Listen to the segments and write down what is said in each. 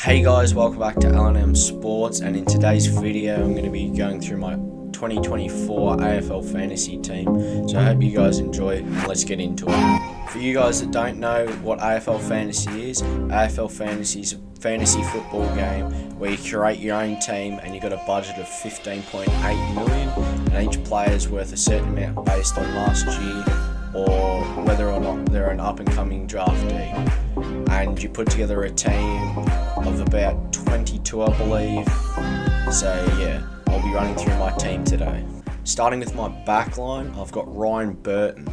Hey guys, welcome back to L&M Sports, and in today's video I'm going to be going through my 2024 AFL fantasy team, so I hope you guys enjoy and let's get into it. For you guys that don't know what AFL fantasy is, AFL fantasy is a fantasy football game where you create your own team and you've got a budget of 15.8 million and each player is worth a certain amount based on last year or whether or not they're an up-and-coming draftee. And you put together a team of about 22, I believe. So yeah, I'll be running through my team today. Starting with my backline, I've got Ryan Burton.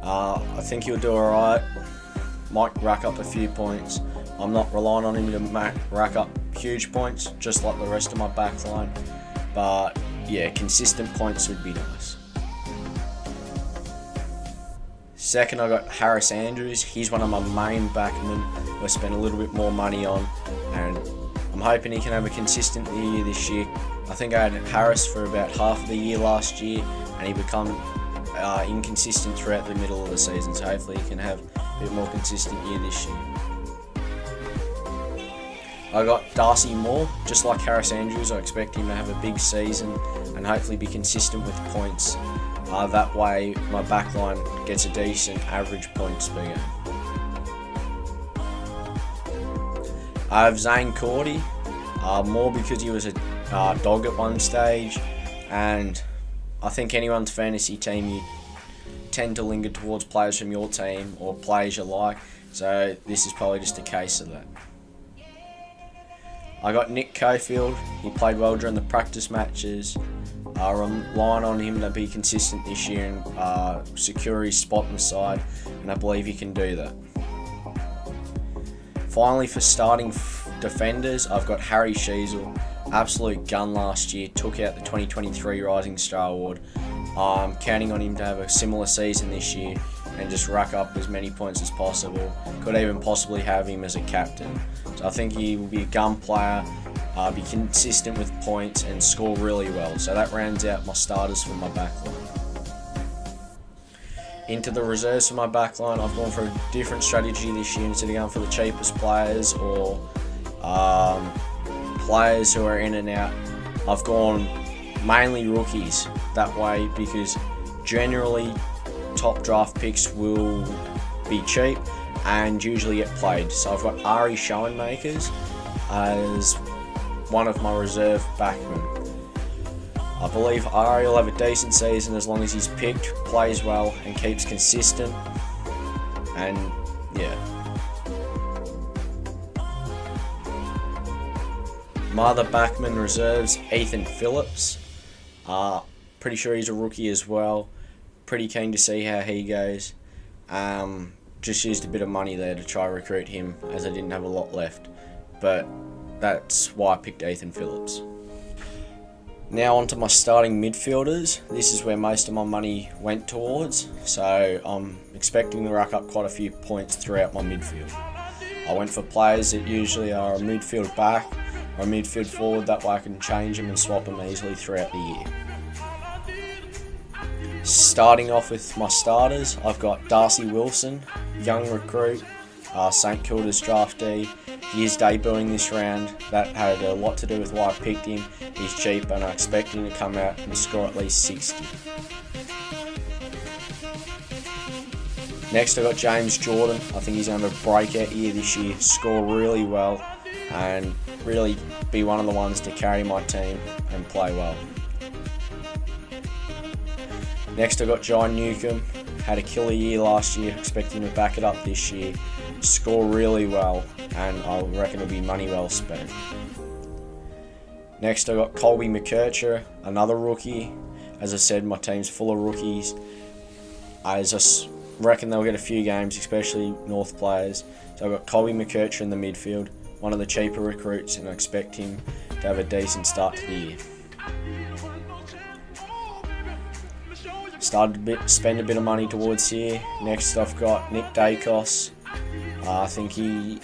I think he'll do alright. Might rack up a few points. I'm not relying on him to rack up huge points, just like the rest of my backline. But yeah, consistent points would be nice. Second, I got Harris Andrews. He's one of my main backmen who I spent a little bit more money on, and I'm hoping he can have a consistent year this year. I think I had Harris for about half of the year last year, and he became inconsistent throughout the middle of the season, so hopefully he can have a bit more consistent year this year. I got Darcy Moore. Just like Harris Andrews, I expect him to have a big season and hopefully be consistent with points. That way my backline gets a decent average points per game. I have Zane Cordy, more because he was a dog at one stage, and I think anyone's fantasy team, you tend to linger towards players from your team or players you like, so this is probably just a case of that. I got Nick Cofield. He played well during the practice matches. I'm relying on him to be consistent this year and secure his spot in the side, and I believe he can do that. Finally, for starting defenders, I've got Harry Sheezel. Absolute gun last year, took out the 2023 Rising Star Award. I'm counting on him to have a similar season this year and just rack up as many points as possible. Could even possibly have him as a captain. So I think he will be a gun player, be consistent with points and score really well. So that rounds out my starters for my backline. Into the reserves for my backline, I've gone for a different strategy this year. Instead of going for the cheapest players or players who are in and out, I've gone mainly rookies that way, because generally top draft picks will be cheap and usually get played. So I've got Ari Schoenmakers as one of my reserve backmen. I believe Ari will have a decent season as long as he's picked, plays well and keeps consistent, and yeah. My other backman reserves, Ethan Phillips. Pretty sure he's a rookie as well. Pretty keen to see how he goes. Just used a bit of money there to try recruit him as I didn't have a lot left. But that's why I picked Ethan Phillips. Now onto my starting midfielders. This is where most of my money went towards. So I'm expecting to rack up quite a few points throughout my midfield. I went for players that usually are a midfield back or a midfield forward, that way I can change them and swap them easily throughout the year. Starting off with my starters, I've got Darcy Wilson, young recruit, St Kilda's draftee. He is debuting this round. That had a lot to do with why I picked him. He's cheap and I expect him to come out and score at least 60. Next I got James Jordan. I think he's going to have a breakout year this year, score really well and really be one of the ones to carry my team and play well. Next I got John Newcomb. Had a killer year last year, expecting to back it up this year, score really well, and I reckon it'll be money well spent. Next I got Colby McKercher, another rookie. As I said, my team's full of rookies. I just reckon they'll get a few games, especially North players. So I've got Colby McKercher in the midfield, one of the cheaper recruits, and I expect him to have a decent start to the year. Started to spend a bit of money towards here. Next I've got Nick Dacos. I think he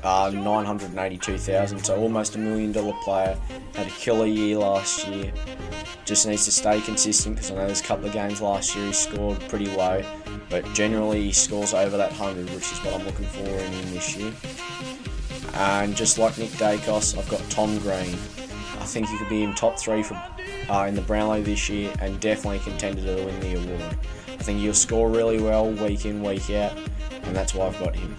982,000, so almost $1 million player. Had a killer year last year. Just needs to stay consistent, because I know there's a couple of games last year he scored pretty low, but generally he scores over that 100, which is what I'm looking for in him this year. And just like Nick Dacos, I've got Tom Green. I think he could be in top 3 for in the Brownlow this year and definitely contended to win the award. I think he'll score really well week in, week out, and that's why I've got him.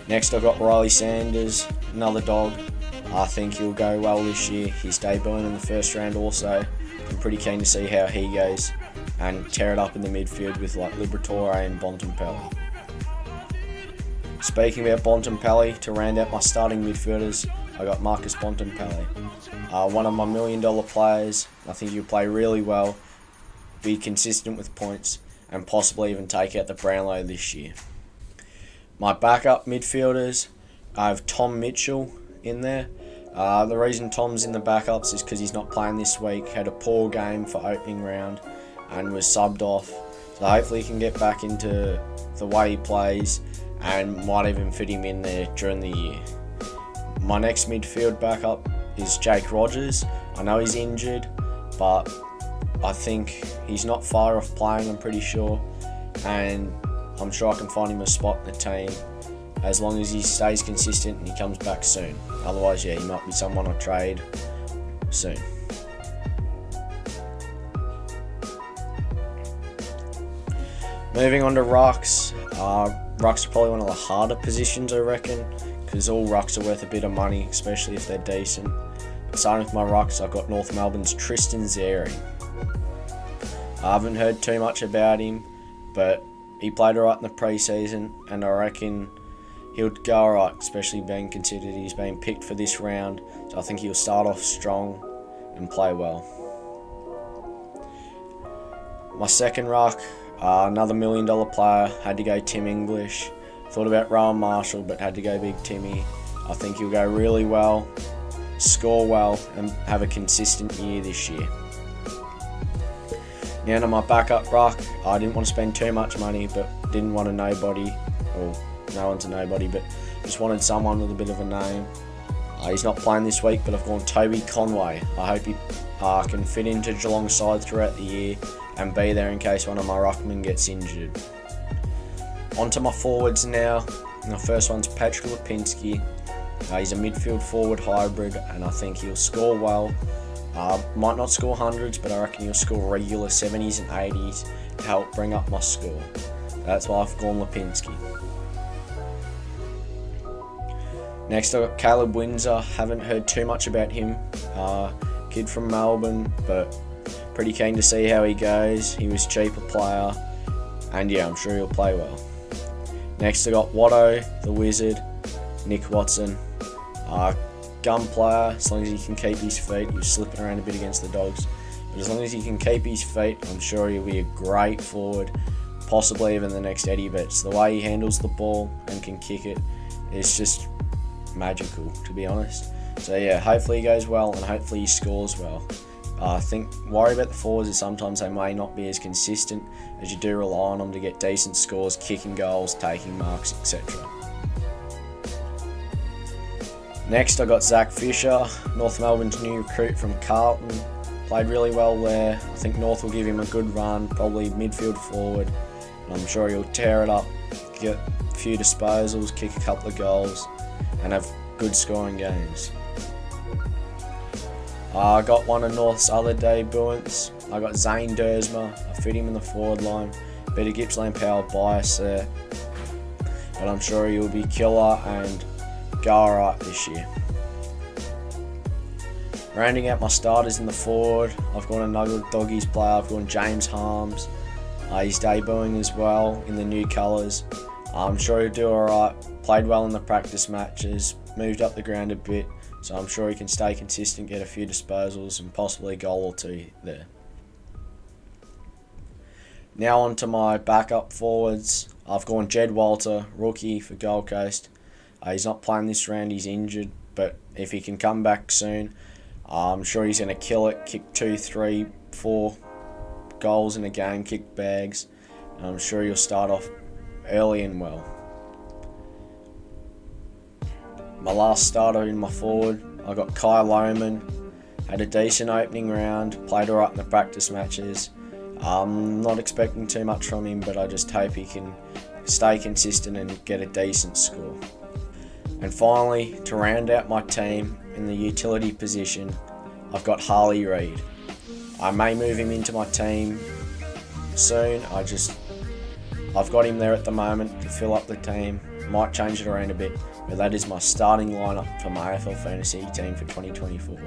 Next I've got Riley Sanders, another dog. I think he'll go well this year. He's debuting in the first round also. I'm pretty keen to see how he goes and tear it up in the midfield with like Liberatore and Bontempelli. Speaking about Bontempelli, to round out my starting midfielders, I got Marcus Bontempelli. One of my $1 million players. I think he'll play really well, be consistent with points, and possibly even take out the Brownlow this year. My backup midfielders, I have Tom Mitchell in there. The reason Tom's in the backups is because he's not playing this week, had a poor game for opening round and was subbed off. So hopefully he can get back into the way he plays and might even fit him in there during the year. My next midfield backup is Jake Rogers. I know he's injured, but I think he's not far off playing, I'm pretty sure. And I'm sure I can find him a spot in the team as long as he stays consistent and he comes back soon. Otherwise, yeah, he might be someone I trade soon. Moving on to rucks. Rucks are probably one of the harder positions, I reckon, because all rucks are worth a bit of money, especially if they're decent. But starting with my rucks, I've got North Melbourne's Tristan Xerri. I haven't heard too much about him, but he played alright in the pre-season, and I reckon he'll go alright, especially being considered he's been picked for this round. So I think he'll start off strong and play well. My second ruck, another $1 million player, had to go Tim English. Thought about Rowan Marshall, but had to go Big Timmy. I think he'll go really well, score well, and have a consistent year this year. Now to my backup ruck, I didn't want to spend too much money, but didn't want a nobody, or no one's a nobody, but just wanted someone with a bit of a name. He's not playing this week, but I've gone Toby Conway. I hope he can fit into Geelong's side throughout the year and be there in case one of my ruckmen gets injured. On to my forwards now. The first one's Patrick Lipinski. He's a midfield forward hybrid, and I think he'll score well. Might not score hundreds, but I reckon he'll score regular 70s and 80s to help bring up my score. That's why I've gone Lipinski. Next I've got Caleb Windsor. Haven't heard too much about him. Kid from Melbourne, but pretty keen to see how he goes. He was a cheaper player, and yeah, I'm sure he'll play well. Next I got Watto, the Wizard, Nick Watson. Gun player, as long as he can keep his feet. He was slipping around a bit against the Dogs, but as long as he can keep his feet, I'm sure he'll be a great forward, possibly even the next Eddie Betts. The way he handles the ball and can kick it is just magical, to be honest. So yeah, hopefully he goes well and hopefully he scores well. I think worry about the forwards is sometimes they may not be as consistent as you do rely on them to get decent scores, kicking goals, taking marks, etc. Next I got Zach Fisher, North Melbourne's new recruit from Carlton. Played really well there. I think North will give him a good run, probably midfield forward, and I'm sure he'll tear it up, get a few disposals, kick a couple of goals, and have good scoring games. I got one of North's other debuts. I got Zane Dersma. I fit him in the forward line. Bit of Gippsland power bias there, but I'm sure he'll be killer and go alright this year. Rounding out my starters in the forward, I've got another Doggies player. I've got James Harms. He's debuting as well in the new colours. I'm sure he'll do alright. Played well in the practice matches, moved up the ground a bit, so I'm sure he can stay consistent, get a few disposals and possibly a goal or two there. Now on to my backup forwards. I've gone Jed Walter, rookie for Gold Coast. He's not playing this round, he's injured, but if he can come back soon, I'm sure he's going to kill it, kick 2, 3, 4 goals in a game, kick bags, and I'm sure he'll start off early and well. My last starter in my forward, I got Kai Lohman. Had a decent opening round, played alright in the practice matches. I'm not expecting too much from him, but I just hope he can stay consistent and get a decent score. And finally, to round out my team in the utility position, I've got Harley Reid. I may move him into my team soon. I've got him there at the moment to fill up the team. Might change it around a bit, but that is my starting lineup for my AFL Fantasy team for 2024.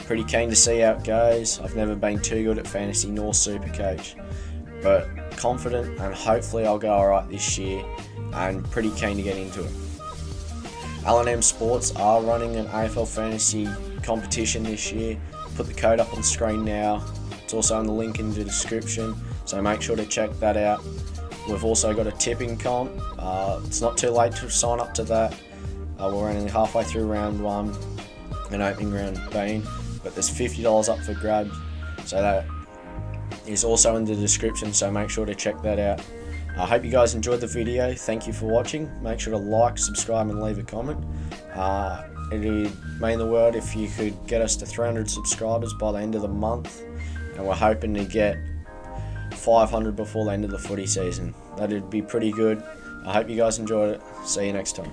Pretty keen to see how it goes. I've never been too good at fantasy nor Supercoach, but confident and hopefully I'll go alright this year and pretty keen to get into it. L&M Sports are running an AFL Fantasy competition this year. Put the code up on the screen now. It's also in the link in the description, so make sure to check that out. We've also got a tipping comp. It's not too late to sign up to that. We're only halfway through round 1 and opening round being, but there's $50 up for grabs, so that is also in the description, so make sure to check that out. I hope you guys enjoyed the video. Thank you for watching. Make sure to like, subscribe and leave a comment. It would mean the world if you could get us to 300 subscribers by the end of the month, and we're hoping to get 500 before the end of the footy season. That'd be pretty good. I hope you guys enjoyed it. See you next time.